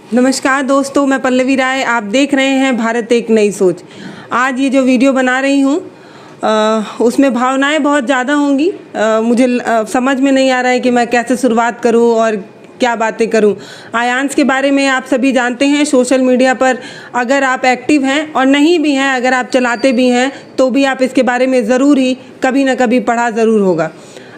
नमस्कार दोस्तों, मैं पल्लवी राय, आप देख रहे हैं भारत एक नई सोच। आज ये जो वीडियो बना रही हूँ उसमें भावनाएं बहुत ज़्यादा होंगी। मुझे समझ में नहीं आ रहा है कि मैं कैसे शुरुआत करूँ और क्या बातें करूं। आयांश के बारे में आप सभी जानते हैं। सोशल मीडिया पर अगर आप एक्टिव हैं और नहीं भी हैं, अगर आप चलाते भी हैं तो भी आप इसके बारे में ज़रूर ही कभी ना कभी पढ़ा ज़रूर होगा।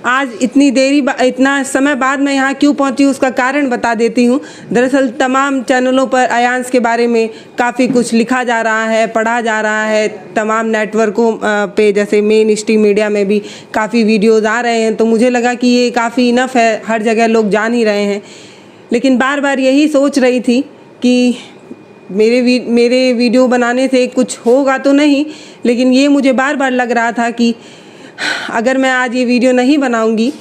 आज इतना समय बाद मैं यहाँ क्यों पहुँची उसका कारण बता देती हूँ। दरअसल तमाम चैनलों पर आयांश के बारे में काफ़ी कुछ लिखा जा रहा है, पढ़ा जा रहा है। तमाम नेटवर्कों पे जैसे मेन स्ट्रीम मीडिया में भी काफ़ी वीडियोज़ आ रहे हैं, तो मुझे लगा कि ये काफ़ी इनफ है, हर जगह लोग जान ही रहे हैं। लेकिन बार बार यही सोच रही थी कि मेरे वीडियो बनाने से कुछ होगा तो नहीं, लेकिन ये मुझे बार बार लग रहा था कि अगर मैं आज ये वीडियो नहीं बनाऊंगी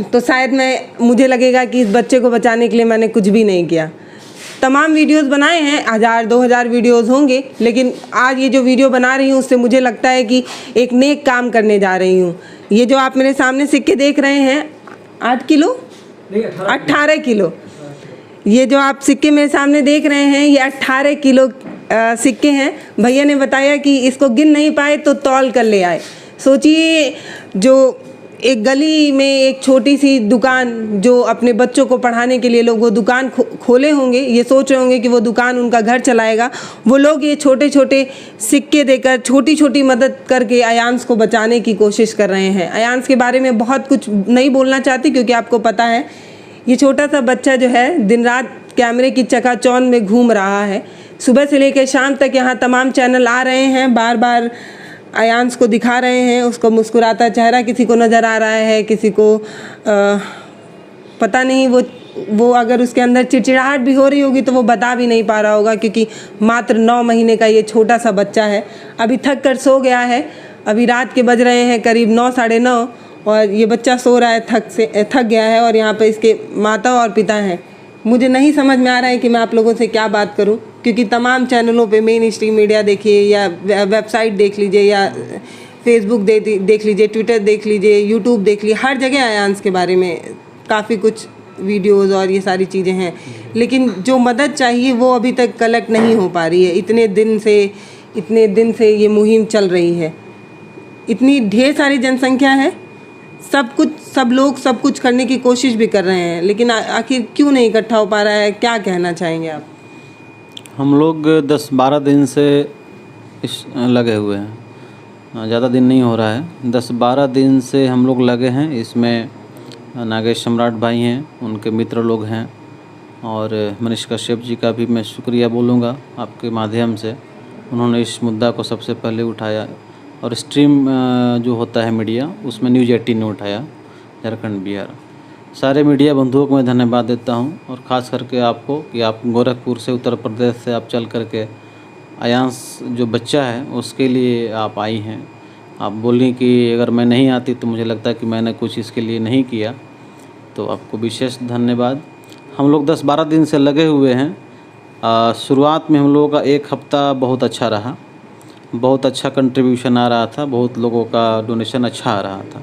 तो शायद मुझे लगेगा कि इस बच्चे को बचाने के लिए मैंने कुछ भी नहीं किया। तमाम वीडियोस बनाए हैं, 1000-2000 वीडियोस होंगे, लेकिन आज ये जो वीडियो बना रही हूँ उससे मुझे लगता है कि एक नेक काम करने जा रही हूँ। ये जो आप मेरे सामने सिक्के देख रहे हैं 8 किलो 18 किलो, ये जो आप सिक्के मेरे सामने देख रहे हैं ये 18 किलो सिक्के हैं। भैया ने बताया कि इसको गिन नहीं पाए तो तौल कर ले आए। सोचिए, जो एक गली में एक छोटी सी दुकान, जो अपने बच्चों को पढ़ाने के लिए लोग वो दुकान खोले होंगे, ये सोच रहे होंगे कि वो दुकान उनका घर चलाएगा, वो लोग ये छोटे छोटे सिक्के देकर, छोटी छोटी मदद करके आयांश को बचाने की कोशिश कर रहे हैं। आयांश के बारे में बहुत कुछ नहीं बोलना चाहती, क्योंकि आपको पता है ये छोटा सा बच्चा जो है दिन रात कैमरे की चकाचौंध में घूम रहा है। सुबह से लेकर शाम तक यहाँ तमाम चैनल आ रहे हैं, बार बार आयांश को दिखा रहे हैं, उसको मुस्कुराता चेहरा किसी को नज़र आ रहा है, किसी को पता नहीं वो अगर उसके अंदर चिड़चिड़ाहट भी हो रही होगी तो वो बता भी नहीं पा रहा होगा, क्योंकि मात्र 9 महीने का ये छोटा सा बच्चा है। अभी थक कर सो गया है। अभी रात के बज रहे हैं करीब 9 साढ़े 9 और ये बच्चा सो रहा है, थक गया है। और यहाँ पे इसके माता और पिता हैं। मुझे नहीं समझ में आ रहा है कि मैं आप लोगों से क्या बात करूं, क्योंकि तमाम चैनलों पे मेन स्ट्रीम मीडिया देखिए या वेबसाइट देख लीजिए या फेसबुक देख लीजिए, ट्विटर देख लीजिए, यूट्यूब देख लीजिए, हर जगह आयांश के बारे में काफ़ी कुछ वीडियोज़ और ये सारी चीज़ें हैं। लेकिन जो मदद चाहिए वो अभी तक कलेक्ट नहीं हो पा रही है। इतने दिन से ये मुहिम चल रही है। इतनी ढेर सारी जनसंख्या है, सब लोग सब कुछ करने की कोशिश भी कर रहे हैं, लेकिन आखिर क्यों नहीं इकट्ठा हो पा रहा है? क्या कहना चाहेंगे आप? हम लोग 10-12 दिन से लगे हुए हैं, ज़्यादा दिन नहीं हो रहा है, 10-12 दिन से हम लोग लगे हैं। इसमें नागेश सम्राट भाई हैं, उनके मित्र लोग हैं, और मनीष कश्यप जी का भी मैं शुक्रिया बोलूँगा आपके माध्यम से। उन्होंने इस मुद्दा को सबसे पहले उठाया, और स्ट्रीम जो होता है मीडिया, उसमें न्यूज़ 18 ने उठाया, झारखंड बिहार। सारे मीडिया बंधुओं को मैं धन्यवाद देता हूं, और ख़ास करके आपको कि आप गोरखपुर से, उत्तर प्रदेश से आप चल करके आयांश जो बच्चा है उसके लिए आप आई हैं। आप बोली कि अगर मैं नहीं आती तो मुझे लगता है कि मैंने कुछ इसके लिए नहीं किया, तो आपको विशेष धन्यवाद। हम लोग 10-12 दिन से लगे हुए हैं। शुरुआत में हम लोगों का 1 हफ्ता बहुत अच्छा रहा, बहुत अच्छा कंट्रीब्यूशन आ रहा था, बहुत लोगों का डोनेशन अच्छा आ रहा था।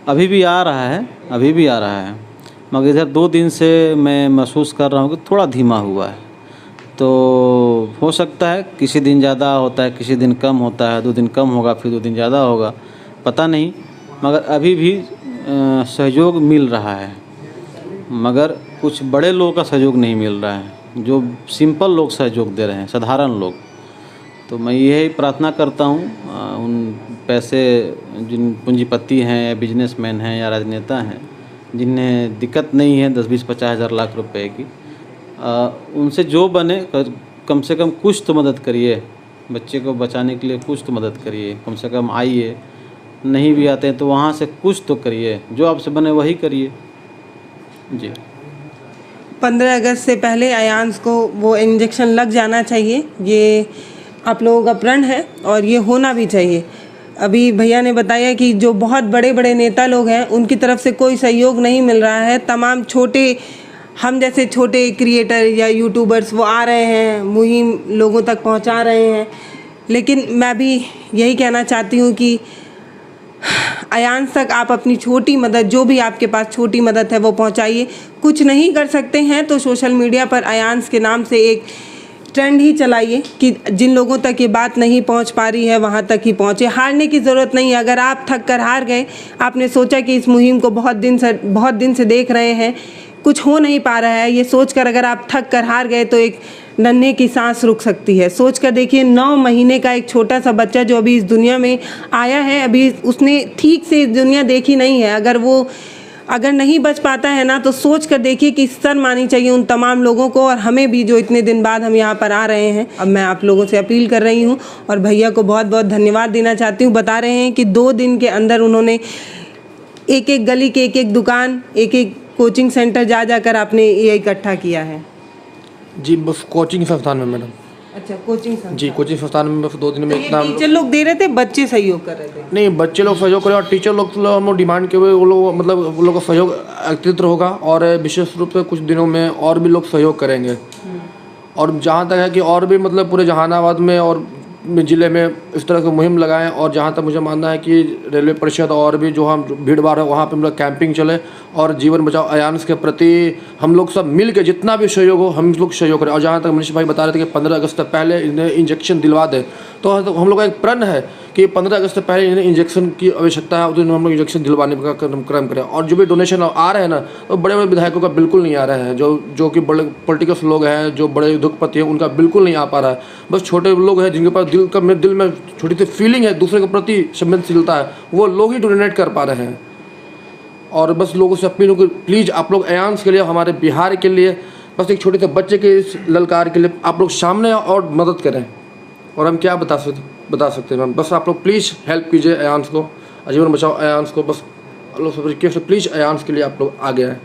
अभी भी आ रहा है, मगर इधर 2 दिन से मैं महसूस कर रहा हूँ कि थोड़ा धीमा हुआ है। तो हो सकता है किसी दिन ज़्यादा होता है, किसी दिन कम होता है, 2 दिन कम होगा, फिर 2 दिन ज़्यादा होगा, पता नहीं। मगर अभी भी सहयोग मिल रहा है, मगर कुछ बड़े लोगों का सहयोग नहीं मिल रहा है, जो सिंपल लोग सहयोग दे रहे हैं, साधारण लोग। तो मैं यही प्रार्थना करता हूँ उन पैसे जिन पूंजीपति हैं या बिजनेसमैन हैं या राजनेता हैं जिन्हें दिक्कत नहीं है 10, 20, 50 हज़ार लाख रुपए की, उनसे जो बने कम से कम कुछ तो मदद करिए। बच्चे को बचाने के लिए कुछ तो मदद करिए, कम से कम आइए। नहीं भी आते हैं तो वहाँ से कुछ तो करिए, जो आपसे बने वही करिए जी। 15 अगस्त से पहले आयांश को वो इंजेक्शन लग जाना चाहिए, ये आप लोगों का प्रण है और ये होना भी चाहिए। अभी भैया ने बताया कि जो बहुत बड़े बड़े नेता लोग हैं उनकी तरफ से कोई सहयोग नहीं मिल रहा है। तमाम हम जैसे छोटे क्रिएटर या यूट्यूबर्स वो आ रहे हैं, मुहिम लोगों तक पहुंचा रहे हैं, लेकिन मैं भी यही कहना चाहती हूं कि अयांश तक आप अपनी छोटी मदद, जो भी आपके पास छोटी मदद है वो पहुंचाइए। कुछ नहीं कर सकते हैं तो सोशल मीडिया पर अयांश के नाम से एक ट्रेंड ही चलाइए कि जिन लोगों तक ये बात नहीं पहुंच पा रही है वहां तक ही पहुंचे। हारने की ज़रूरत नहीं है। अगर आप थक कर हार गए, आपने सोचा कि इस मुहिम को बहुत दिन से देख रहे हैं, कुछ हो नहीं पा रहा है, ये सोचकर अगर आप थक कर हार गए तो एक नन्हे की सांस रुक सकती है। सोच कर देखिए, 9 महीने का एक छोटा सा बच्चा जो अभी इस दुनिया में आया है, अभी उसने ठीक से इस दुनिया देखी नहीं है। अगर नहीं बच पाता है ना, तो सोच कर देखिए कि शर्म आनी चाहिए उन तमाम लोगों को और हमें भी, जो इतने दिन बाद हम यहाँ पर आ रहे हैं। अब मैं आप लोगों से अपील कर रही हूँ और भैया को बहुत बहुत धन्यवाद देना चाहती हूँ। बता रहे हैं कि 2 दिन के अंदर उन्होंने एक गली के एक दुकान, एक कोचिंग सेंटर जाकर आपने ये इकट्ठा किया है। जी, बस कोचिंग संस्थान में मैडम। अच्छा, कोचिंग संस्थान। जी, कोचिंग संस्थान में बस 2 दिन में इतना। टीचर लोग दे रहे थे, बच्चे सहयोग कर रहे थे? नहीं, बच्चे लोग सहयोग करें और टीचर लोग हम लोग डिमांड के हुए वो लोग का सहयोग एकत्रित होगा और विशेष रूप से कुछ दिनों में और भी लोग सहयोग करेंगे। और जहाँ तक है कि और भी पूरे जहानाबाद में और ज़िले में इस तरह की मुहिम लगाएं। और जहाँ तक मुझे मानना है कि रेलवे परिषद और भी जो हम भीड़ भाड़ है वहाँ पे कैंपिंग चले और जीवन बचाओ अयांश के प्रति हम लोग सब मिल के जितना भी सहयोग हो हम लोग सहयोग करें। और जहाँ तक मनीष भाई बता रहे थे कि 15 अगस्त से पहले इन्हें इंजेक्शन दिलवा दें, तो हम लोग का एक प्रण है कि 15 अगस्त से पहले इन्हें इंजेक्शन की आवश्यकता है, उस दिन हम लोग इंजेक्शन दिलवाने का क्रम करें। और जो भी डोनेशन आ रहे हैं ना, तो बड़े बड़े विधायकों का बिल्कुल नहीं आ रहा है, जो कि बड़े पॉलिटिकल्स लोग हैं, जो बड़े उद्योगपति हैं, उनका बिल्कुल नहीं आ पा रहा है। बस छोटे लोग हैं जिनके पास दिल में छोटी सी फीलिंग है, दूसरे के प्रति संवेदनशीलता है, वो लोग ही डोनेट कर पा रहे हैं। और बस लोगों से अपील हो कि प्लीज़ आप लोग अयांश के लिए, हमारे बिहार के लिए, बस एक छोटे से बच्चे के इस ललकार के लिए आप लोग सामने और मदद करें। और हम क्या बता सकते हैं मैम, बस आप लोग प्लीज़ हेल्प कीजिए अयांश को, जीवन बचाओ अयांश को। बस लोग सब रिक्वेस्ट है, प्लीज़ अयांश के लिए आप लोग आगे आएँ।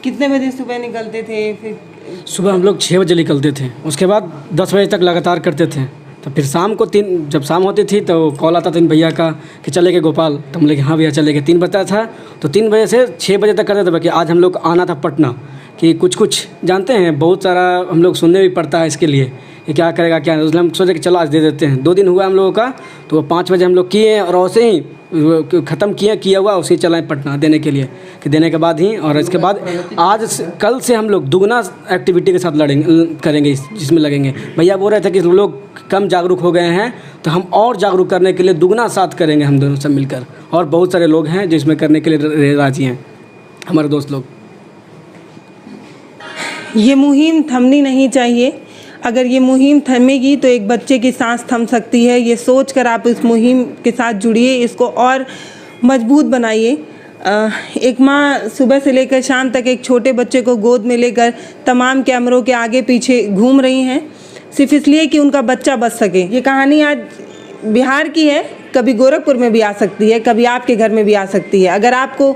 कितने बजे सुबह निकलते थे? फिर सुबह हम लोग 6 बजे निकलते थे, उसके बाद 10 बजे तक लगातार करते थे। तो फिर शाम को जब शाम होती थी तो कॉल आता था इन भैया का कि चले गए गोपाल, तो हम लोग हाँ भैया चले गए। 3 बजता था तो 3 बजे से 6 बजे तक करते थे कि आज हम लोग आना था पटना, कि कुछ जानते हैं, बहुत सारा हम लोग सुनने भी पड़ता है इसके लिए कि क्या करेगा क्या नहीं। उसलिए हम सोचे कि चलो आज दे देते हैं। 2 दिन हुआ हम लोगों का, तो 5 बजे हम लोग किए और वैसे ही ख़त्म किया हुआ उसी चलाएँ पटना देने के लिए, कि देने के बाद ही। और इसके बाद कल से हम लोग दुगना एक्टिविटी के साथ करेंगे, जिसमें लगेंगे। भैया बोल रहे थे कि लोग कम जागरूक हो गए हैं, तो हम और जागरूक करने के लिए दुगना साथ करेंगे हम दोनों सब मिलकर। और बहुत सारे लोग हैं जिसमें करने के लिए राजी हैं, हमारे दोस्त लोग। ये मुहिम थमनी नहीं चाहिए। अगर ये मुहिम थमेगी तो एक बच्चे की सांस थम सकती है। ये सोचकर आप इस मुहिम के साथ जुड़िए, इसको और मजबूत बनाइए। एक माँ सुबह से लेकर शाम तक एक छोटे बच्चे को गोद में लेकर तमाम कैमरों के आगे पीछे घूम रही हैं, सिर्फ इसलिए कि उनका बच्चा बच सके। ये कहानी आज बिहार की है, कभी गोरखपुर में भी आ सकती है, कभी आपके घर में भी आ सकती है। अगर आपको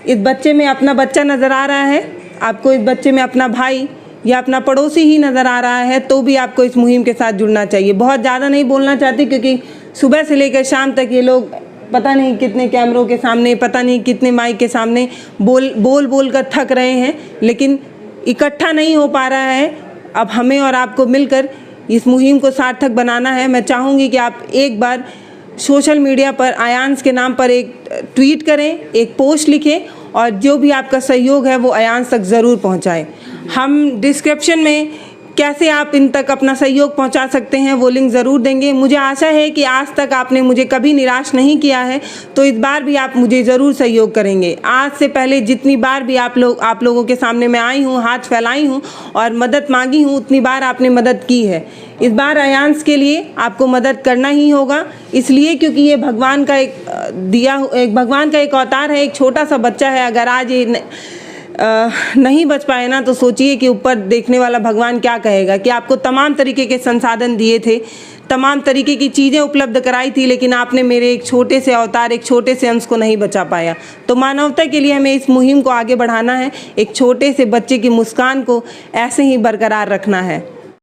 इस बच्चे में अपना बच्चा नज़र आ रहा है, आपको इस बच्चे में अपना भाई या अपना पड़ोसी ही नज़र आ रहा है, तो भी आपको इस मुहिम के साथ जुड़ना चाहिए। बहुत ज़्यादा नहीं बोलना चाहती, क्योंकि सुबह से लेकर शाम तक ये लोग पता नहीं कितने कैमरों के सामने, पता नहीं कितने माइक के सामने बोल कर थक रहे हैं, लेकिन इकट्ठा नहीं हो पा रहा है। अब हमें और आपको मिलकर इस मुहिम को सार्थक बनाना है। मैं चाहूँगी कि आप एक बार सोशल मीडिया पर अयांश के नाम पर एक ट्वीट करें, एक पोस्ट लिखें और जो भी आपका सहयोग है वो अयांश तक ज़रूर पहुँचाएँ। हम डिस्क्रिप्शन में कैसे आप इन तक अपना सहयोग पहुंचा सकते हैं वो लिंक ज़रूर देंगे। मुझे आशा है कि आज तक आपने मुझे कभी निराश नहीं किया है, तो इस बार भी आप मुझे ज़रूर सहयोग करेंगे। आज से पहले जितनी बार भी आप लोगों के सामने मैं आई हूँ, हाथ फैलाई हूँ और मदद मांगी हूँ, उतनी बार आपने मदद की है। इस बार अयांश के लिए आपको मदद करना ही होगा, इसलिए क्योंकि ये भगवान का एक अवतार है, एक छोटा सा बच्चा है। अगर आज ये नहीं बच पाए ना, तो सोचिए कि ऊपर देखने वाला भगवान क्या कहेगा कि आपको तमाम तरीके के संसाधन दिए थे, तमाम तरीके की चीज़ें उपलब्ध कराई थी, लेकिन आपने मेरे एक छोटे से अवतार, एक छोटे से अंश को नहीं बचा पाया। तो मानवता के लिए हमें इस मुहिम को आगे बढ़ाना है, एक छोटे से बच्चे की मुस्कान को ऐसे ही बरकरार रखना है।